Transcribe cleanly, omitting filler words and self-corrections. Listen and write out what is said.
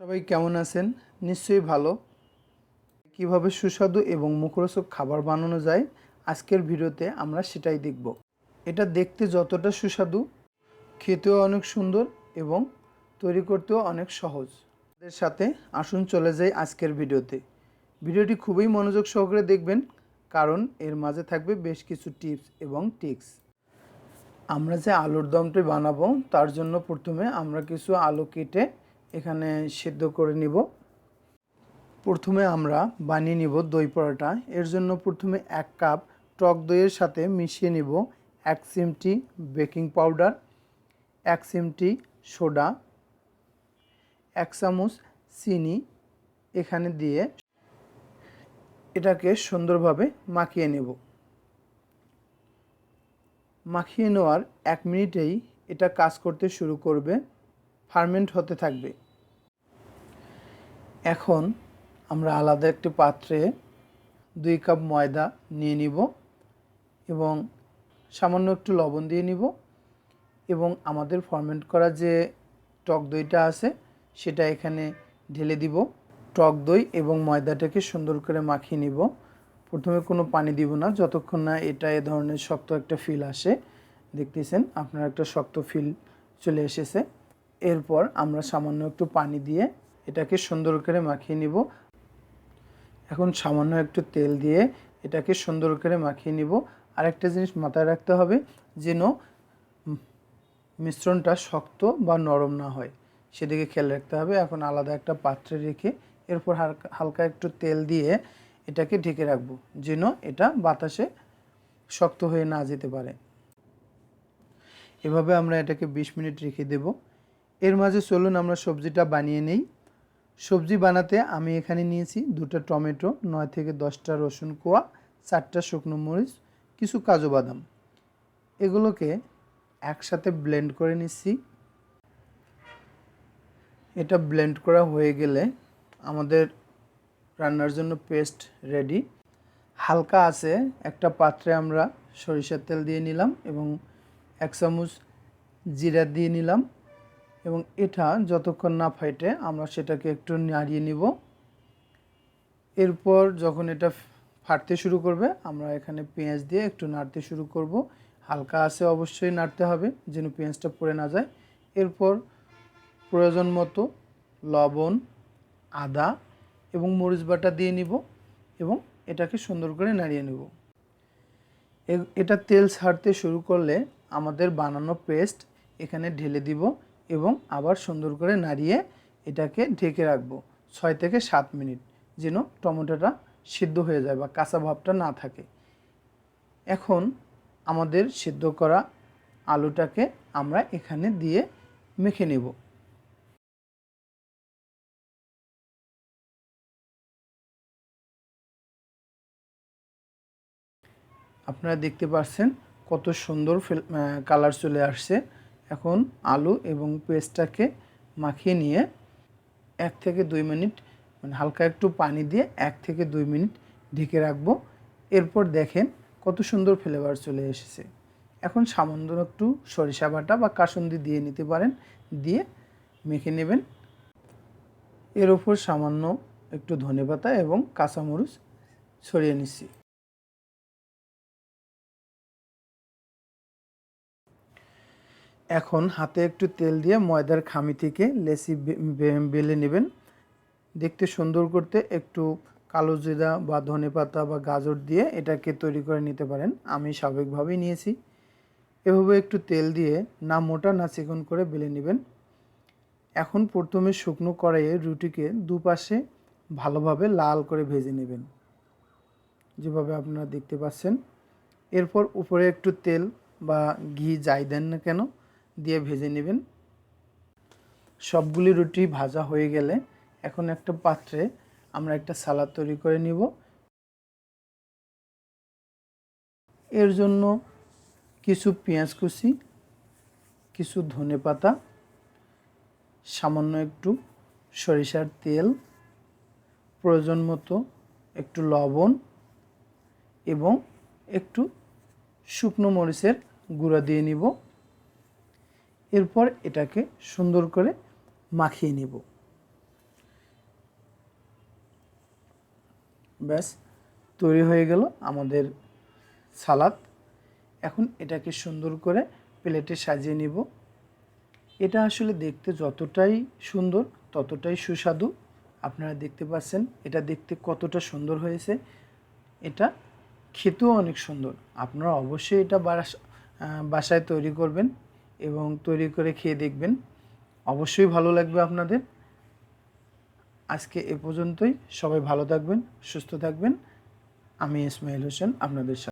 সবাই কেমন আছেন? নিশ্চয়ই ভালো। কিভাবে সুস্বাদু এবং মুখরোচক খাবার বানানো যায় আজকের ভিডিওতে আমরা সেটাই দেখব। এটা দেখতে যতটা সুস্বাদু, খেতেও অনেক সুন্দর এবং তৈরি করতেও অনেক সহজ। এর সাথে আসুন চলে যাই আজকের ভিডিওতে। ভিডিওটি খুবই মনোযোগ সহকারে দেখবেন, কারণ এর মাঝে থাকবে বেশ কিছু টিপস এবং ট্রিক্স। আমরা যে আলুর দমটি বানাবো তার জন্য প্রথমে আমরা কিছু আলু কেটে এখানে সিদ্ধ করে নিব। প্রথমে আমরা বানিয়ে নিব দই পরোটা। এর জন্য প্রথমে 1 কাপ টক দইয়ের সাথে মিশিয়ে নিব 1 চিমটি বেকিং পাউডার, 1 চিমটি সোডা, 1 চামচ চিনি এখানে দিয়ে এটাকে সুন্দরভাবে মাখিয়ে নেব। মাখিয়ে নেওয়ার 1 মিনিটেই এটা কাজ করতে শুরু করবে, ফার্মেন্ট হতে থাকবে। এখন আমরা আলাদা একটি পাত্রে 2 কাপ ময়দা নিয়ে নিব এবং সামান্য একটু লবণ দিয়ে নিব এবং আমাদের ফার্মেন্ট করা যে টক দইটা আছে সেটা এখানে ঢেলে দিব। টক দই এবং ময়দাটাকে সুন্দর করে মাখিয়ে নিব। প্রথমে কোনো পানি দিব না যতক্ষণ না এটা এ ধরনের শক্ত একটা ফিল আসে। দেখতেছেন আপনার একটা শক্ত ফিল চলে এসেছে। এরপর আমরা সামান্য একটু পানি দিয়ে এটাকে সুন্দর করে মাখিয়ে নিব। এখন সামান্য একটু তেল দিয়ে এটাকে সুন্দর করে মাখিয়ে নিব। আরেকটা জিনিস মাথায় রাখতে হবে, যেন মিশ্রণটা শক্ত বা নরম না হয়, সেদিকে খেয়াল রাখতে হবে। এখন আলাদা একটা পাত্রে রেখে এরপর হালকা একটু তেল দিয়ে এটাকে ঢেকে রাখবো, যেন এটা বাতাসে শক্ত হয়ে না যেতে পারে। এভাবে আমরা এটাকে 20 মিনিট রেখে দেব। এর মাঝে চলুন আমরা সবজিটা বানিয়ে নেই। সবজি বানাতে আমি এখানে নিয়েছি 2টা টমেটো, 9 থেকে 10টা রসুন কোয়া, 4টা শুকনো মরিচ, কিছু কাজু বাদাম। এগুলোকে একসাথে ব্লেন্ড করে নিচ্ছি। এটা ব্লেন্ড করা হয়ে গেলে আমাদের রান্নার জন্য পেস্ট রেডি। হালকা আছে একটা পাত্রে আমরা সরিষার তেল দিয়ে নিলাম এবং 1 চামচ জিরা দিয়ে নিলাম এবং এটা যতক্ষণ না ফাটে আমরা সেটাকে একটু নাড়িয়ে নিব। এরপর যখন এটা ফাটতে শুরু করবে আমরা এখানে পেঁয়াজ দিয়ে একটু নাড়তে শুরু করব। হালকা আছে অবশ্যই নাড়তে হবে যেন পেঁয়াজটা পুড়ে না যায়। এরপর প্রয়োজন মতো লবণ, আদা এবং মরিচ বাটা দিয়ে নিব এবং এটাকে সুন্দর করে নাড়িয়ে নেব। এটা তেল ছাড়তে শুরু করলে আমাদের বানানো পেস্ট এখানে ঢেলে দিব এবং আবার সুন্দর করে নাড়িয়ে এটাকে ঢেকে রাখবো 6 থেকে 7 মিনিট, যেন টমেটোটা সিদ্ধ হয়ে যায় বা কাঁচা ভাবটা না থাকে। এখন আমাদের সিদ্ধ করা আলুটাকে আমরা এখানে দিয়ে মেখে নেব। আপনারা দেখতে পাচ্ছেন কত সুন্দর কালার চলে আসছে। এখন আলু এবং পেস্টটাকে মাখিয়ে নিয়ে 1 থেকে 2 মিনিট হালকা একটু পানি দিয়ে 1 থেকে 2 মিনিট ঢেকে রাখবো। এরপর দেখেন কত সুন্দর ফ্লেভার চলে এসেছে। এখন সামান্য একটু সরিষা বাটা বা কাসুন্দি দিয়ে নিতে পারেন, দিয়ে মেখে নেবেন। এর ওপর সামান্য একটু ধনেপাতা এবং কাঁচামরিচ ছড়িয়ে নিচ্ছি। এখন হাতে একটু তেল দিয়ে ময়দার খামি থেকে লেচি বেলে নেবেন। দেখতে সুন্দর করতে একটু কালো জিরা বা ধনেপাতা বা গাজর দিয়ে এটাকে তৈরি করে নিতে পারেন। আমি স্বাভাবিকভাবেই নিয়েছি। এভাবে একটু তেল দিয়ে না মোটা না চিকন করে বেলে নেবেন। এখন প্রথমে শুকনো কড়াইয়ে রুটিকে দুপাশে ভালোভাবে লাল করে ভেজে নেবেন, যেভাবে আপনারা দেখতে পাচ্ছেন। এরপর উপরে একটু তেল বা ঘি যাই দেন না কেন দিয়ে ভেজে নেবেন। সবগুলি রুটি ভাজা হয়ে গেলে এখন একটা পাত্রে আমরা একটা সালাদ তৈরি করে নিব। এর জন্য কিছু পেঁয়াজ কুচি, কিছু ধনেপাতা, সামান্য একটু সরিষার তেল, প্রয়োজন মতো একটু লবণ এবং একটু শুকনো মরিচের গুঁড়া দিয়ে নিব। এরপর এটাকে সুন্দর করে মাখিয়ে নিব। ব্যাস তৈরি হয়ে গেল আমাদের সালাদ। এখন এটাকে সুন্দর করে প্লেটে সাজিয়ে নিব। এটা আসলে দেখতে যতটাই সুন্দর ততটাই সুস্বাদু। আপনারা দেখতে পাচ্ছেন এটা দেখতে কতটা সুন্দর হয়েছে, এটা খেতেও অনেক সুন্দর। আপনারা অবশ্যই এটা বাসায় তৈরি করবেন এবং তৈরি করে খেয়ে দেখবেন, অবশ্যই ভালো লাগবে আপনাদের। আজকে এ পর্যন্তই। সবাই ভালো থাকবেন, সুস্থ থাকবেন। আমি ইসমাইল হোসেন আপনাদের সাথে।